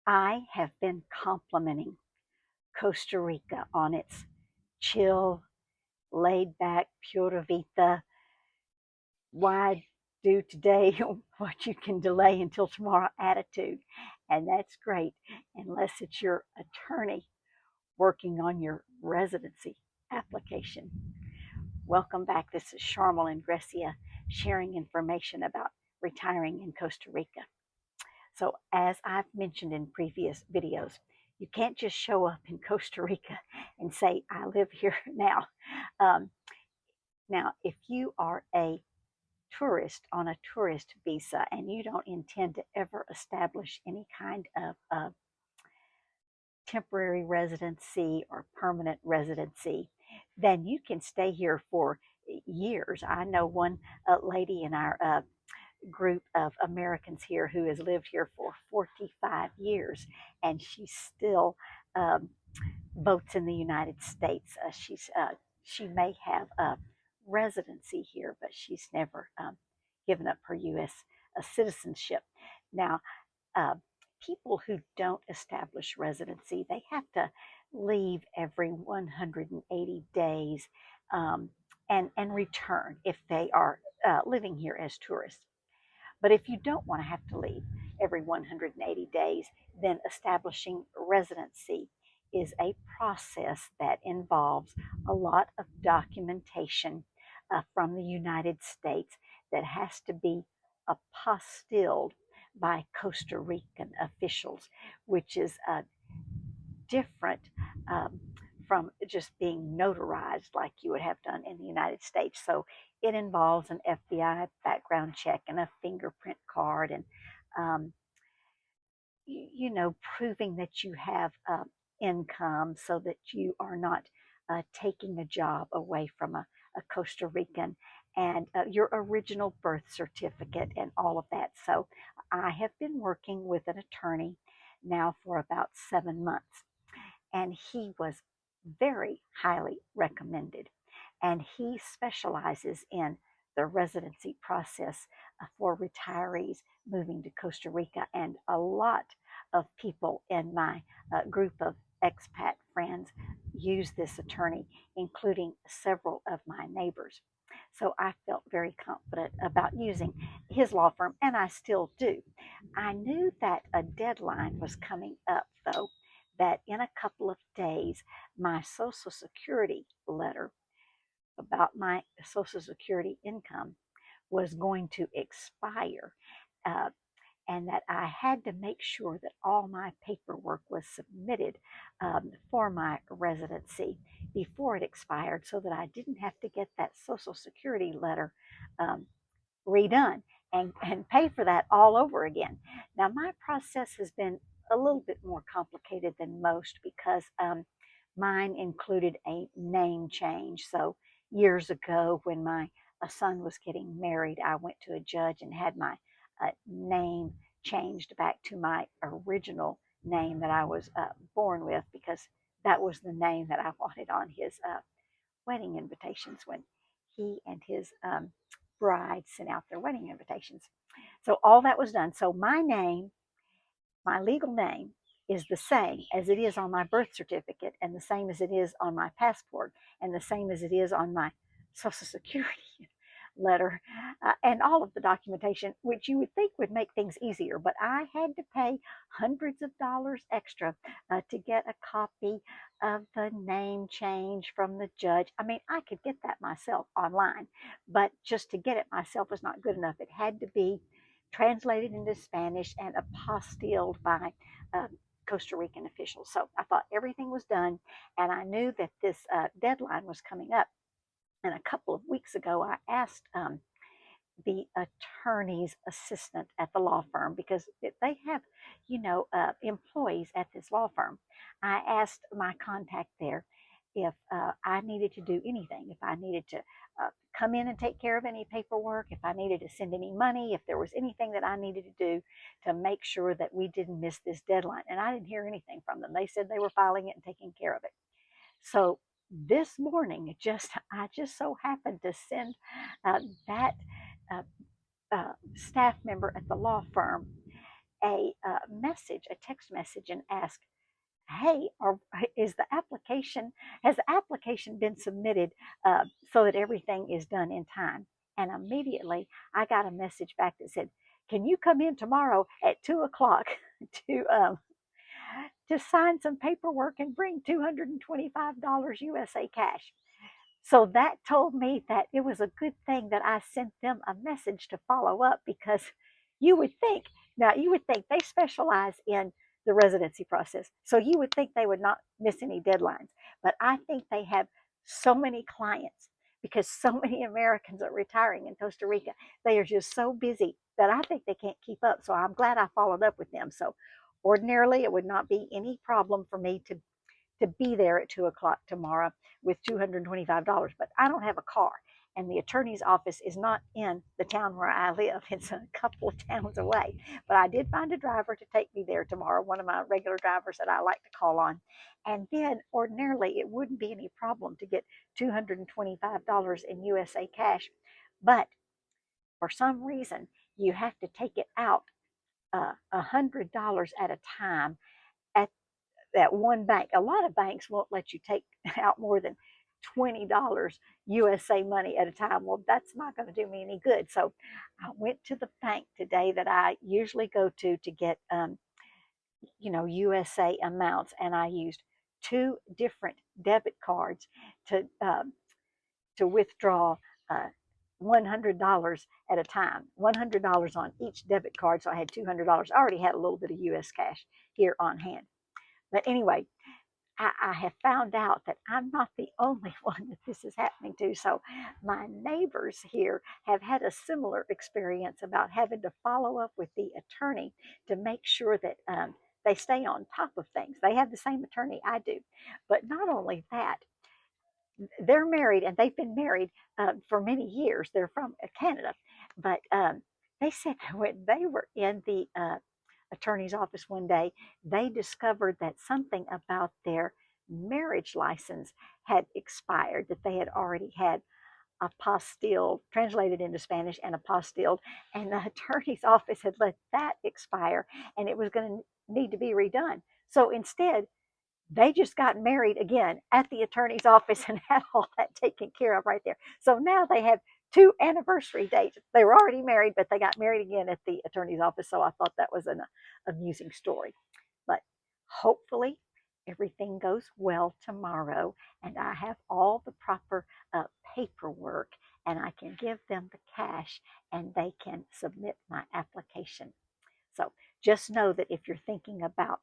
I have been complimenting Costa Rica on its chill, laid back, pura vida, why do today what you can delay until tomorrow attitude. And that's great, unless it's your attorney working on your residency application. Welcome back. This is Charmel and Grecia sharing information about retiring in Costa Rica. So, as I've mentioned in previous videos, you can't just show up in Costa Rica and say, I live here now. Um, Now, if you are a tourist on a tourist visa and you don't intend to ever establish any kind of temporary residency or permanent residency, then you can stay here for years. I know one lady in our group of Americans here who has lived here for 45 years, and she still um, votes in the United States. She may have a residency here, but she's never given up her U.S. Citizenship. Now, uh, people who don't establish residency, they have to leave every 180 days and return if they are living here as tourists. But if you don't want to have to leave every 180 days, then establishing residency is a process that involves a lot of documentation from the United States that has to be apostilled by Costa Rican officials, which is different um, from just being notarized like you would have done in the United States. So it involves an FBI background check and a fingerprint card and, um, proving that you have income so that you are not taking a job away from a Costa Rican and your original birth certificate and all of that. So I have been working with an attorney now for about 7 months, and he was very highly recommended. And he specializes in the residency process for retirees moving to Costa Rica. And a lot of people in my group of expat friends use this attorney, including several of my neighbors. So I felt very confident about using his law firm, and I still do. I knew that a deadline was coming up, though, that in a couple of days, my Social Security letter about my Social Security income was going to expire. Uh, and that I had to make sure that all my paperwork was submitted for my residency before it expired so that I didn't have to get that Social Security letter um, redone and pay for that all over again. Now, my process has been a little bit more complicated than most because mine included a name change. So, years ago, when my son was getting married, I went to a judge and had my name changed back to my original name that I was born with because that was the name that I wanted on his wedding invitations when he and his bride sent out their wedding invitations. So all that was done. So my name, my legal name, is the same as it is on my birth certificate, and the same as it is on my passport, and the same as it is on my Social Security letter, and all of the documentation, which you would think would make things easier. But I had to pay hundreds of dollars extra to get a copy of the name change from the judge. I mean, I could get that myself online, but just to get it myself was not good enough. It had to be translated into Spanish and apostilled by uh, Costa Rican officials. So I thought everything was done, and I knew that this deadline was coming up. And a couple of weeks ago, I asked the attorney's assistant at the law firm because they have, employees at this law firm. I asked my contact there if I needed to do anything, if I needed to come in and take care of any paperwork, if I needed to send any money, if there was anything that I needed to do to make sure that we didn't miss this deadline. And I didn't hear anything from them. They said they were filing it and taking care of it. So this morning, I just so happened to send that uh, staff member at the law firm a text message, and ask, hey, is the application has the application been submitted so that everything is done in time? And immediately I got a message back that said, can you come in tomorrow at 2 o'clock to sign some paperwork and bring $225 USA cash? So that told me that it was a good thing that I sent them a message to follow up, because you would think, you would think they specialize in the residency process. So you would think they would not miss any deadlines. But I think they have so many clients because so many Americans are retiring in Costa Rica. They are just so busy that I think they can't keep up. So I'm glad I followed up with them. So ordinarily, it would not be any problem for me to be there at 2 o'clock tomorrow with $225. But I don't have a car, and the attorney's office is not in the town where I live. It's a couple of towns away. But I did find a driver to take me there tomorrow, one of my regular drivers that I like to call on. And then ordinarily, it wouldn't be any problem to get $225 in USA cash. But for some reason, you have to take it out $100 at a time at that one bank. A lot of banks won't let you take out more than $20 USA money at a time. Well, that's not going to do me any good. So I went to the bank today that I usually go to get, USA amounts, and I used two different debit cards to withdraw $100 at a time, $100 on each debit card. So I had $200. I already had a little bit of US cash here on hand. But anyway, I have found out that I'm not the only one that this is happening to. So my neighbors here have had a similar experience about having to follow up with the attorney to make sure that they stay on top of things. They have the same attorney I do. But not only that, they're married, and they've been married for many years. They're from Canada. But they said when they were in the attorney's office one day, they discovered that something about their marriage license had expired, that they had already had apostilled, translated into Spanish and apostilled, and the attorney's office had let that expire, and it was going to need to be redone. So instead, they just got married again at the attorney's office and had all that taken care of right there. So now they have two anniversary dates. They were already married, but they got married again at the attorney's office. So I thought that was an amusing story. But hopefully everything goes well tomorrow, and I have all the proper paperwork, and I can give them the cash, and they can submit my application. So just know that if you're thinking about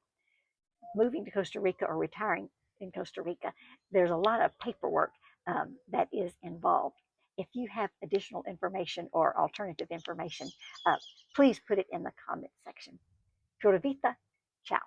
moving to Costa Rica or retiring in Costa Rica, there's a lot of paperwork that is involved. If you have additional information or alternative information, please put it in the comment section. Pura vida. Ciao.